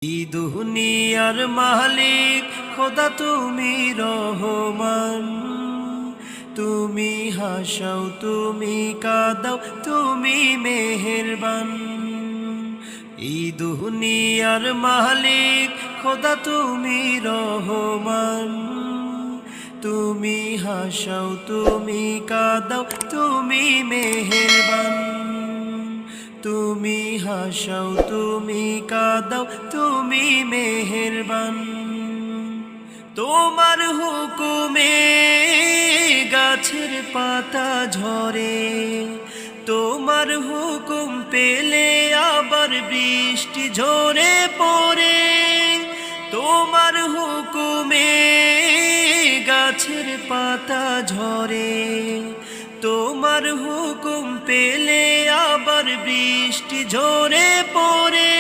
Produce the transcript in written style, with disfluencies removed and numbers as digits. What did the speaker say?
এই দুনিয়ার মালিক খোদা তুমি রহমান, তুমি হাসাও তুমি কাঁদাও তুমি মেহেরবান। এই দুনিয়ার মালিক খোদা তুমি রহমান, তুমি হাসাও তুমি কাঁদাও তুমি মেহেরবান। তুমি হাসাও তুমি কাঁদাও তুমি মেহেরবান। তোমার হুকুমে গাছের পাতা ঝরে, তোমার হুকুম পেলে আবার বৃষ্টি ঝরে পড়ে। তোমার হুকুমে গাছের পাতা ঝরে, তোমার হুকুম পেলে আবার বৃষ্টি ঝরে পড়ে।